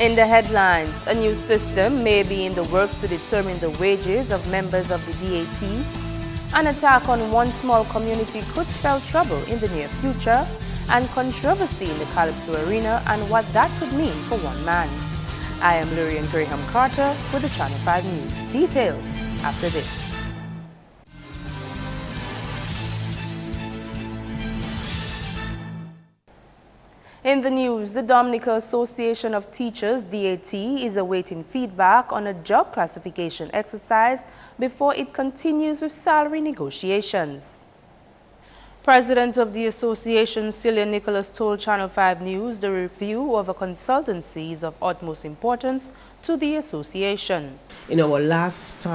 In the headlines, a new system may be in the works to determine the wages of members of the DAT. An attack on one small community could spell trouble in the near future, and controversy in the Calypso arena and what that could mean for one man. I am Lurian Graham Carter with the Channel 5 News. Details after this. In the news, the Dominica Association of Teachers, DAT, is awaiting feedback on a job classification exercise before it continues with salary negotiations. President of the association, Celia Nicholas, told Channel 5 News the review of a consultancy is of utmost importance to the association. In our last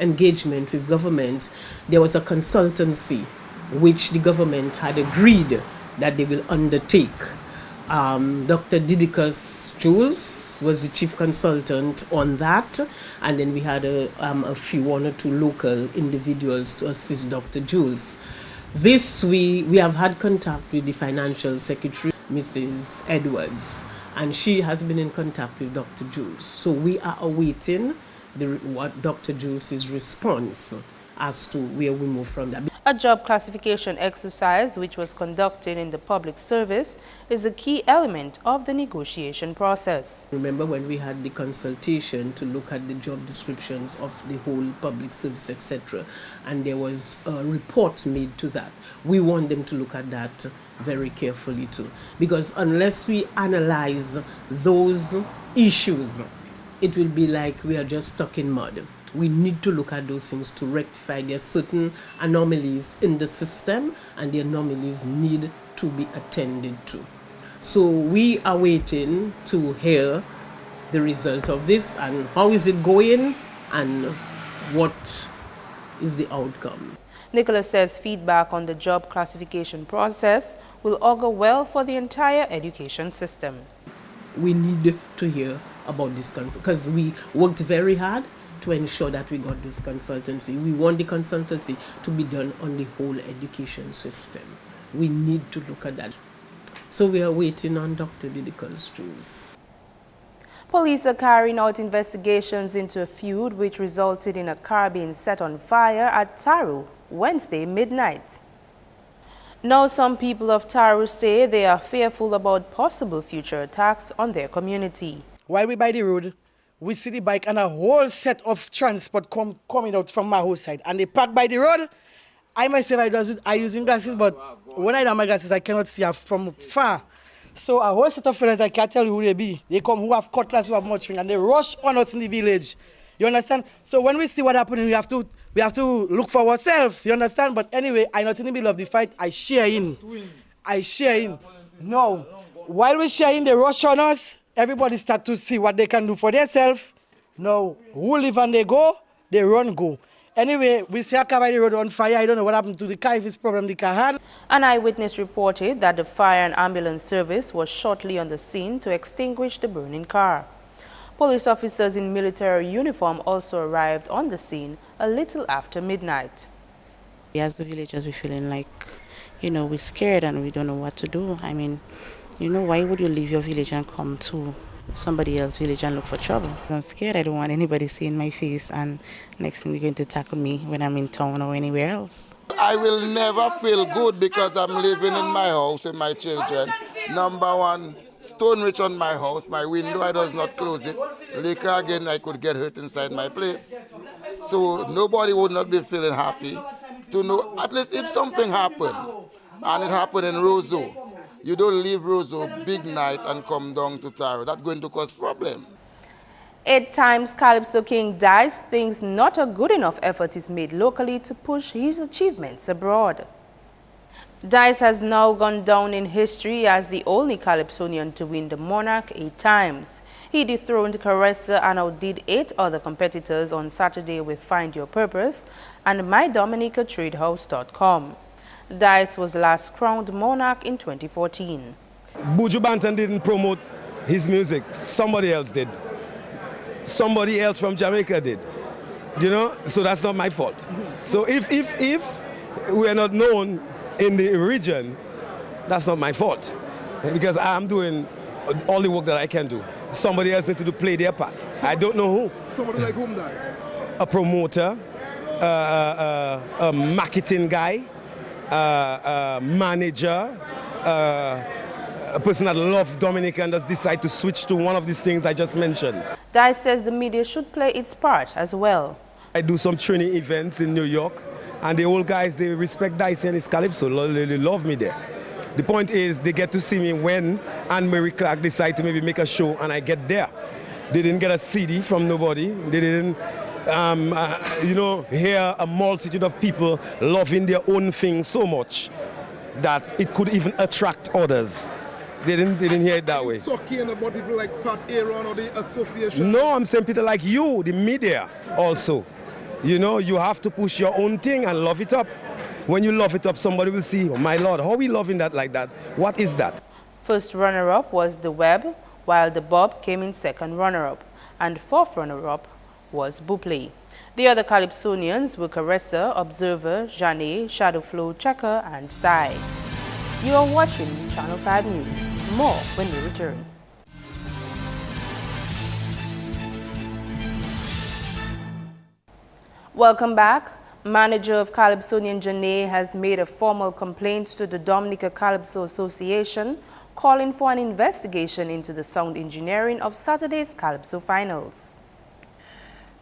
engagement with government, there was a consultancy which the government had agreed that they will undertake. Dr. Didicus Jules was the chief consultant on that, and then we had one or two local individuals to assist Dr. Jules. This we have had contact with the financial secretary, Mrs. Edwards, and she has been in contact with Dr. Jules. So we are awaiting what Dr. Jules' response as to where we move from that. A job classification exercise, which was conducted in the public service, is a key element of the negotiation process. Remember when we had the consultation to look at the job descriptions of the whole public service, etc., and there was a report made to that. We want them to look at that very carefully too, because unless we analyze those issues, it will be like we are just stuck in mud. We need to look at those things to rectify. There are certain anomalies in the system, and the anomalies need to be attended to. So we are waiting to hear the result of this and how is it going and what is the outcome. Nicholas says feedback on the job classification process will augur well for the entire education system. We need to hear about this because we worked very hard to ensure that we got this consultancy. We want the consultancy to be done on the whole education system. We need to look at that. So we are waiting on Dr. Didicus Jules. Police are carrying out investigations into a feud which resulted in a car being set on fire at Taru Wednesday midnight. Now some people of Taru say they are fearful about possible future attacks on their community. While we by the road, we see the bike and a whole set of transport coming out from my house side. And they park by the road. I myself, I using glasses, but when I have my glasses, I cannot see from far. So a whole set of fellas, I can't tell you who they be. They come who have cutlass, who have much thing, and they rush on us in the village. You understand? So when we see what happening, we have to look for ourselves. You understand? But anyway, I'm not in the middle of the fight. I share in. No. While we share in, they rush on us. Everybody start to see what they can do for themselves. Now, who live and they go, they run go. Anyway, we see a car by the road on fire. I don't know what happened to the car, if it's problem the car had. An eyewitness reported that the fire and ambulance service was shortly on the scene to extinguish the burning car. Police officers in military uniform also arrived on the scene a little after midnight. As the villagers, we're feeling like, we're scared and we don't know what to do. I mean, why would you leave your village and come to somebody else's village and look for trouble? I'm scared. I don't want anybody seeing my face and next thing they're going to tackle me when I'm in town or anywhere else. I will never feel good because I'm living in my house with my children. Number one, stone rich on my house. My window, I does not close it. Later again, I could get hurt inside my place. So nobody would not be feeling happy to know, at least if something happened, and it happened in Roseau, you don't leave Roseau big night and come down to Taro. That's going to cause problem. 8 times Calypso King Dice thinks not a good enough effort is made locally to push his achievements abroad. Dice has now gone down in history as the only Calypsonian to win the Monarch 8 times. He dethroned Caressa and outdid 8 other competitors on Saturday with Find Your Purpose and MyDominicaTradehouse.com. Dice was last crowned monarch in 2014. Buju Banton didn't promote his music. Somebody else did. Somebody else from Jamaica did. So that's not my fault. So if we are not known in the region, that's not my fault. Because I'm doing all the work that I can do. Somebody else needs to play their part. I don't know who. Somebody like whom that? A promoter, a marketing guy, a manager, a person that loves Dominica and just decide to switch to one of these things I just mentioned. Dice says the media should play its part as well. I do some training events in New York, and the old guys, they respect Dicey and his Calypso. They love me there. The point is, they get to see me when Anne-Marie Clark decide to maybe make a show, and I get there. They didn't get a CD from nobody. They didn't, hear a multitude of people loving their own thing so much that it could even attract others. They didn't hear it that way. Talking about people like Pat Aaron or the association? No, I'm saying people like you, the media also. You know, you have to push your own thing and love it up. When you love it up, somebody will see, oh my Lord, how are we loving that like that? What is that? First runner-up was The Web, while The Bob came in second runner-up, and fourth runner-up was Buplé. The other Calypsonians were Caressa, Observer, Janae, Shadowflow, Checker, and Psy. You are watching Channel 5 News. More when we return. Welcome back. Manager of Calypsonian Janae has made a formal complaint to the Dominica Calypso Association, calling for an investigation into the sound engineering of Saturday's Calypso finals.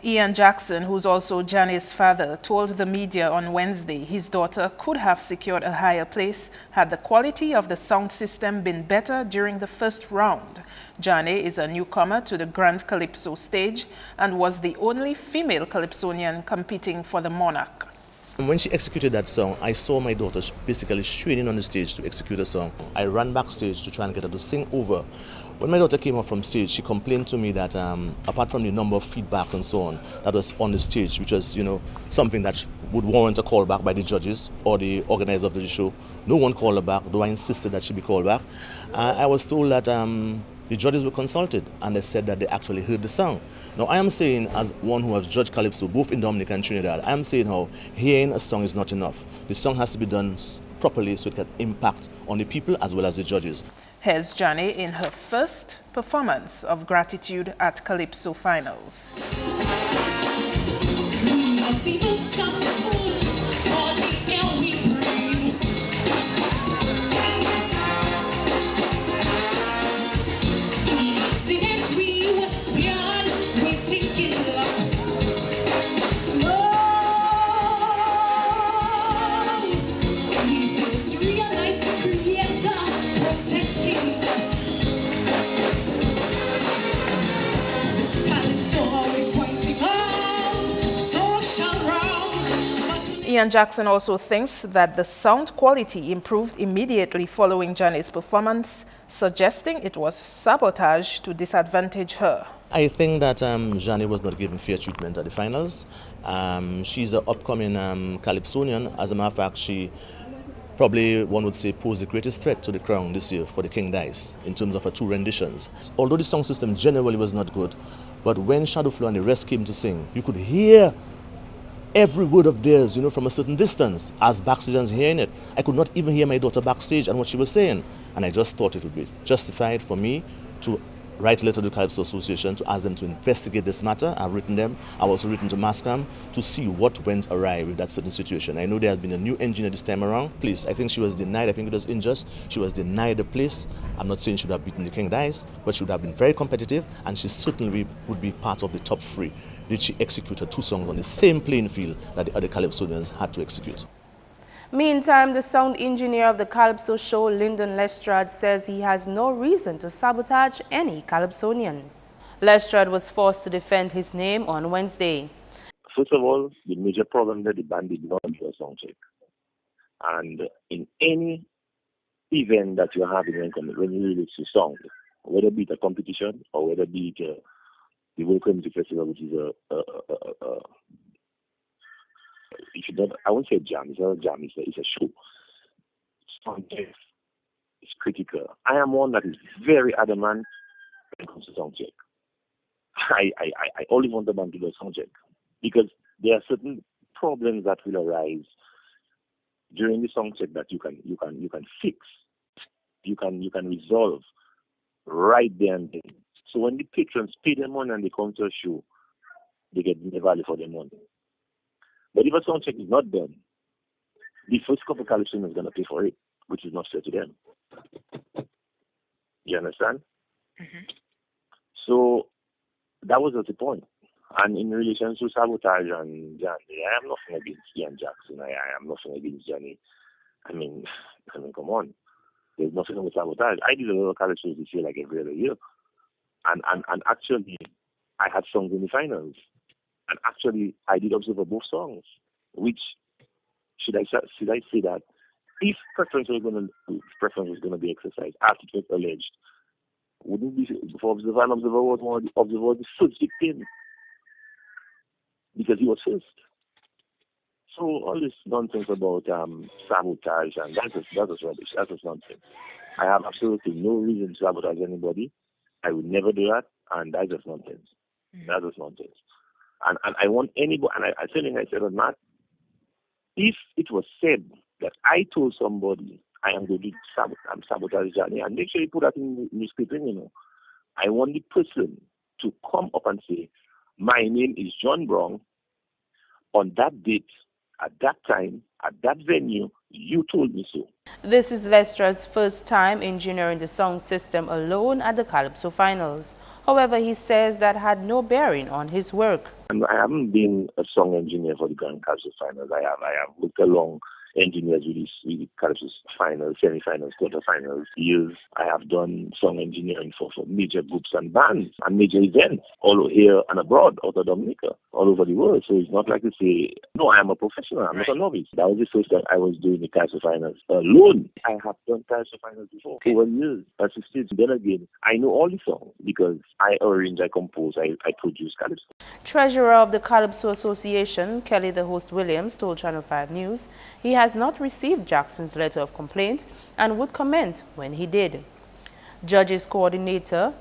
Ian Jackson, who's also Janae's father, told the media on Wednesday his daughter could have secured a higher place had the quality of the sound system been better during the first round. Janae is a newcomer to the Grand Calypso stage and was the only female Calypsonian competing for the Monarch. When she executed that song, I saw my daughter basically straining on the stage to execute a song. I ran backstage to try and get her to sing over. When my daughter came up from stage, she complained to me that apart from the number of feedback and so on that was on the stage, which was, something that would warrant a call back by the judges or the organizer of the show, no one called her back, though I insisted that she be called back. I was told that the judges were consulted and they said that they actually heard the song. Now I am saying, as one who has judged Calypso both in Dominica and Trinidad, I am saying how hearing a song is not enough. The song has to be done properly so it can impact on the people as well as the judges. Here's Janae in her first performance of Gratitude at Calypso Finals. Ian Jackson also thinks that the sound quality improved immediately following Janae's performance, suggesting it was sabotage to disadvantage her. I think that Janae was not given fair treatment at the finals. She's an upcoming Calypsonian. As a matter of fact, she probably, one would say, posed the greatest threat to the crown this year for the King Dice in terms of her two renditions. Although the song system generally was not good, but when Shadowflow and the rest came to sing, you could hear every word of theirs, from a certain distance, as backstage and hearing it. I could not even hear my daughter backstage and what she was saying. And I just thought it would be justified for me to write a letter to the Calypso Association to ask them to investigate this matter. I've written them. I've also written to Mascam to see what went awry with that certain situation. I know there has been a new engineer this time around. Please, I think she was denied. I think it was unjust. She was denied the place. I'm not saying she would have beaten the King Dice, but she would have been very competitive, and she certainly would be part of the top three. Did she execute her two songs on the same playing field that the other Calypsonians had to execute. Meantime, the sound engineer of the Calypso show, Linden Lestrade, says he has no reason to sabotage any Calypsonian. Lestrade was forced to defend his name on Wednesday. First of all, the major problem that the band did not do a sound check. And in any event that you're having when you release a song, whether it be a competition or whether it be the World Community Festival, which is I won't say a jam, it's not a jam, it's a show. Sound check is critical. I am one that is very adamant when it comes to sound check. I only want the band to do a sound check because there are certain problems that will arise during the sound check that you can fix, you can resolve right there and then. So when the patrons pay their money and they come to a show, they get the value for their money. But if a sound check is not done, the first couple of collection is going to pay for it, which is not fair to them. You understand? Mm-hmm. So that was the point. And in relation to sabotage and Johnny, I am nothing against Ian Jackson. I am nothing against Johnny. I mean, come on. There's nothing with sabotage. I did a lot of college shows this year, like every other year. And actually, I had songs in the finals. And actually, I did observe both songs. Which, should I say that if preference was going to be exercised after it was alleged, wouldn't be for observer and observer was the first victim because he was first. So all this nonsense about sabotage and that's just rubbish. That's just nonsense. I have absolutely no reason to sabotage anybody. I would never do that, and that's just nonsense. That's just nonsense. And I want anybody, and I said on that, if it was said that I told somebody I am going to sabotage Johnny, and make sure you put that in the newspaper, I want the person to come up and say, my name is John Brown. On that date, at that time, at that venue, you told me so. This is Lestrade's first time engineering the sound system alone at the Calypso Finals. However, he says that had no bearing on his work. I haven't been a song engineer for the Grand Calypso Finals. I have worked along engineers with the Calypso Finals, semi-finals, quarter-finals years. I have done song engineering for major groups and bands and major events all over here and abroad, out of Dominica, all over the world. So it's not like to say, no, I am a professional, I'm not a novice. That was the first time I was doing the Calypso Finals alone. I have done Calypso Finals before, over years, assisted. Then again, I know all the songs because I arrange, I compose, I produce Calypso. Treasurer of the Calypso Association, Kelly the Host Williams, told Channel 5 News he has not received Jackson's letter of complaint and would comment when he did. Judges Coordinator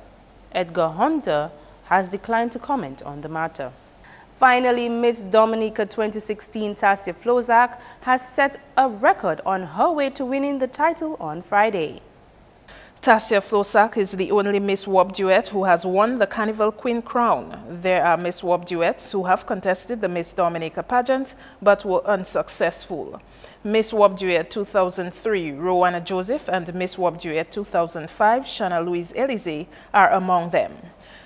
Edgar Hunter has declined to comment on the matter. Finally, Miss Dominica 2016 Tasia Flozak has set a record on her way to winning the title on Friday. Tasia Flozak is the only Miss WAP duet who has won the Carnival Queen crown. There are Miss WAP duets who have contested the Miss Dominica pageant but were unsuccessful. Miss WAP duet 2003 Rowana Joseph and Miss WAP duet 2005 Shana Louise Elise are among them.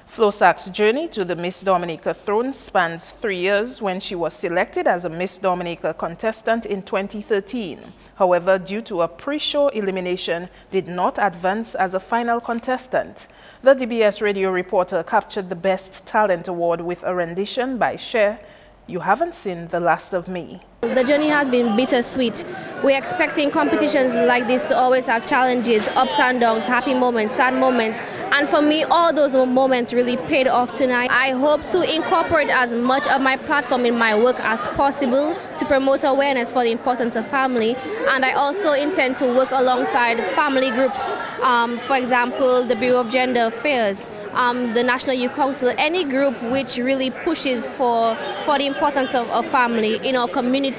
Flozak's journey to the Miss Dominica throne spans 3 years when she was selected as a Miss Dominica contestant in 2013. However, due to a pre-show elimination, did not advance as a final contestant. The DBS radio reporter captured the Best Talent Award with a rendition by Cher, You Haven't Seen the Last of Me. The journey has been bittersweet. We're expecting competitions like this to always have challenges, ups and downs, happy moments, sad moments. And for me, all those moments really paid off tonight. I hope to incorporate as much of my platform in my work as possible to promote awareness for the importance of family. And I also intend to work alongside family groups, for example, the Bureau of Gender Affairs, the National Youth Council, any group which really pushes for the importance of family in our community,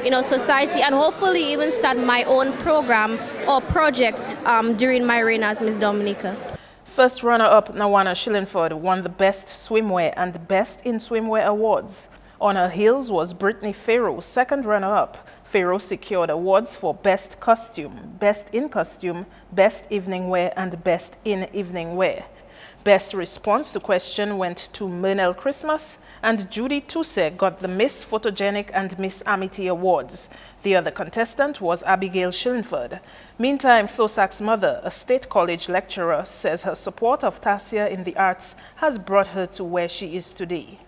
in our society, and hopefully even start my own program or project during my reign as Miss Dominica. First runner-up Nawana Shillingford won the Best Swimwear and Best in Swimwear awards. On her heels was Brittany Farrow, second runner-up. Farrow secured awards for Best Costume, Best in Costume, Best Evening Wear, and Best in Evening Wear. Best response to question went to Mernell Christmas, and Judy Tuse got the Miss Photogenic and Miss Amity awards. The other contestant was Abigail Shillingford. Meantime, Flozak's mother, a state college lecturer, says her support of Tasia in the arts has brought her to where she is today.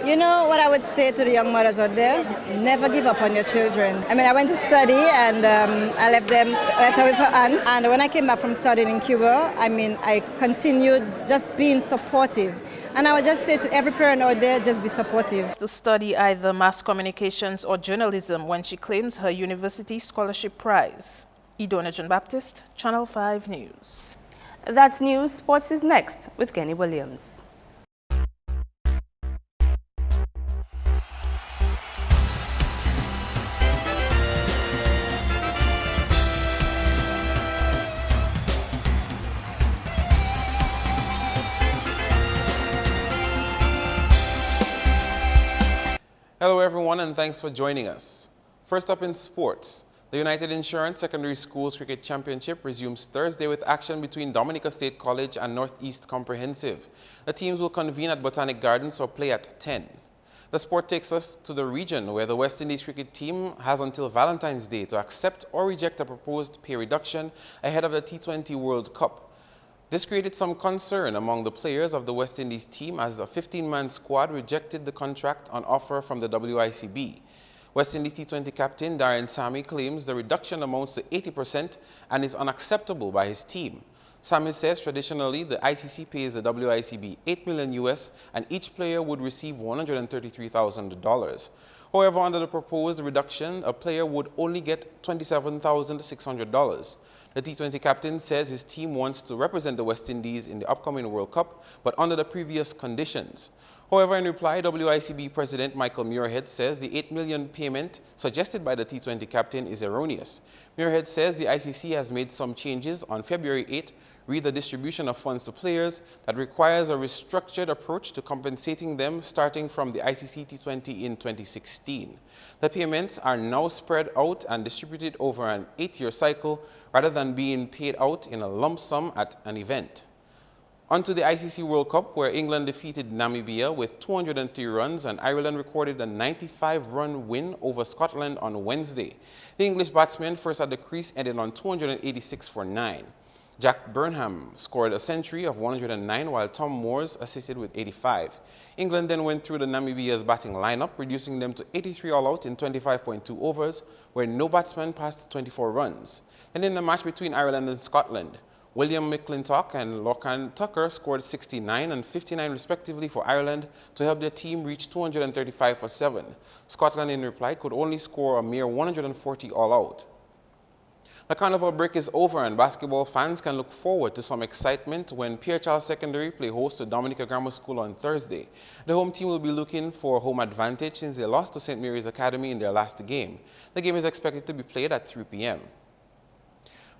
You know what I would say to the young mothers out there? Never give up on your children. I mean, I went to study and I left her with her aunt. And when I came back from studying in Cuba, I mean, I continued just being supportive. And I would just say to every parent out there, just be supportive. To study either mass communications or journalism when she claims her university scholarship prize. Idona John Baptist, Channel 5 News. That's news. Sports is next with Kenny Williams. Hello everyone and thanks for joining us. First up in sports, the United Insurance Secondary Schools Cricket Championship resumes Thursday with action between Dominica State College and Northeast Comprehensive. The teams will convene at Botanic Gardens for play at 10. The sport takes us to the region where the West Indies cricket team has until Valentine's Day to accept or reject a proposed pay reduction ahead of the T20 World Cup. This created some concern among the players of the West Indies team as a 15-man squad rejected the contract on offer from the WICB. West Indies T20 captain Darren Sammy claims the reduction amounts to 80% and is unacceptable by his team. Sammy says traditionally the ICC pays the WICB $8 million US and each player would receive $133,000. However, under the proposed reduction, a player would only get $27,600. The T20 captain says his team wants to represent the West Indies in the upcoming World Cup, but under the previous conditions. However, in reply, WICB President Michael Muirhead says the $8 million payment suggested by the T20 captain is erroneous. Muirhead says the ICC has made some changes on February 8, read the distribution of funds to players, that requires a restructured approach to compensating them starting from the ICC T20 in 2016. The payments are now spread out and distributed over an 8-year cycle rather than being paid out in a lump sum at an event. On to the ICC World Cup, where England defeated Namibia with 203 runs and Ireland recorded a 95-run win over Scotland on Wednesday. The English batsmen first at the crease ended on 286 for 9. Jack Burnham scored a century of 109 while Tom Moores assisted with 85. England then went through the Namibia's batting lineup, reducing them to 83 all-out in 25.2 overs, where no batsman passed 24 runs. Then in the match between Ireland and Scotland, William McClintock and Lachlan Tucker scored 69 and 59 respectively for Ireland to help their team reach 235 for 7. Scotland in reply could only score a mere 140 all-out. The carnival break is over and basketball fans can look forward to some excitement when Pierre Charles Secondary play host to Dominica Grammar School on Thursday. The home team will be looking for home advantage since they lost to St. Mary's Academy in their last game. The game is expected to be played at 3 p.m.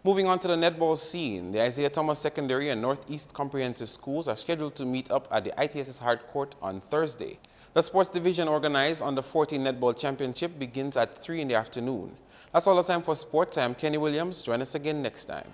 Moving on to the netball scene, the Isaiah Thomas Secondary and Northeast Comprehensive Schools are scheduled to meet up at the ITSS Hard Court on Thursday. The sports division organized on the 14 Netball Championship begins at 3 in the afternoon. That's all the time for sports. I am Kenny Williams. Join us again next time.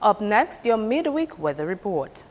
Up next, your midweek weather report.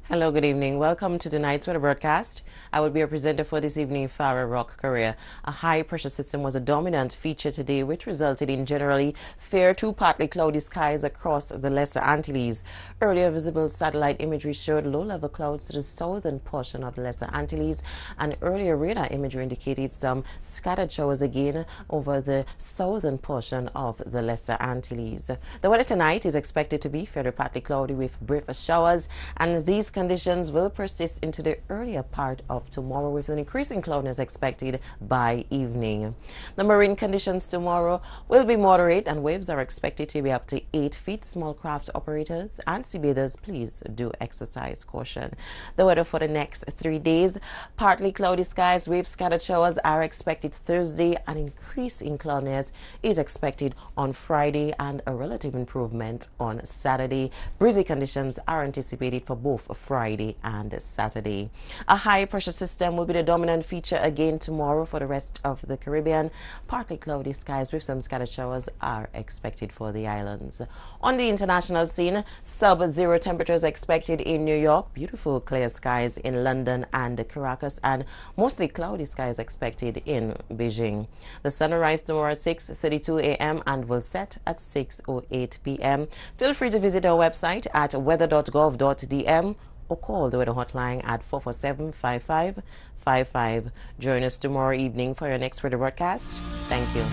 Hello, good evening. Welcome to tonight's weather broadcast. I will be your presenter for this evening, Farah Rock, Korea. A high-pressure system was a dominant feature today, which resulted in generally fair to partly cloudy skies across the Lesser Antilles. Earlier visible satellite imagery showed low-level clouds to the southern portion of the Lesser Antilles, and earlier radar imagery indicated some scattered showers again over the southern portion of the Lesser Antilles. The weather tonight is expected to be fair to partly cloudy with brief showers, and these conditions will persist into the earlier part of tomorrow with an increase in cloudiness expected by evening. The marine conditions tomorrow will be moderate and waves are expected to be up to 8 feet. Small craft operators and sea bathers, please do exercise caution. The weather for the next 3 days, partly cloudy skies with scattered showers are expected Thursday. An increase in cloudiness is expected on Friday and a relative improvement on Saturday. Breezy conditions are anticipated for both Friday and Saturday. A high pressure system will be the dominant feature again tomorrow for the rest of the Caribbean. Partly cloudy skies with some scattered showers are expected for the islands. On the international scene, sub-zero temperatures expected in New York, beautiful clear skies in London and Caracas, and mostly cloudy skies expected in Beijing. The sun will rise tomorrow at 6:32 a.m. and will set at 6:08 p.m. Feel free to visit our website at weather.gov.dm or call the weather hotline at 447-5555. Join us tomorrow evening for your next weather broadcast. Thank you.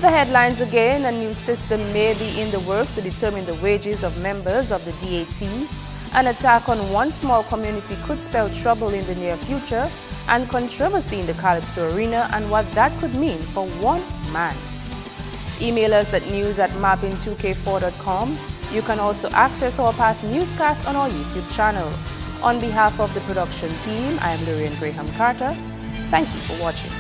The headlines again. A new system may be in the works to determine the wages of members of the DAT. An attack on one small community could spell trouble in the near future, and controversy in the Calypso arena and what that could mean for one man. Email us at news@MarpinNewsFeb10th2k16. You can also access our past newscasts on our YouTube channel. On behalf of the production team, I am Lorraine Graham Carter. Thank you for watching.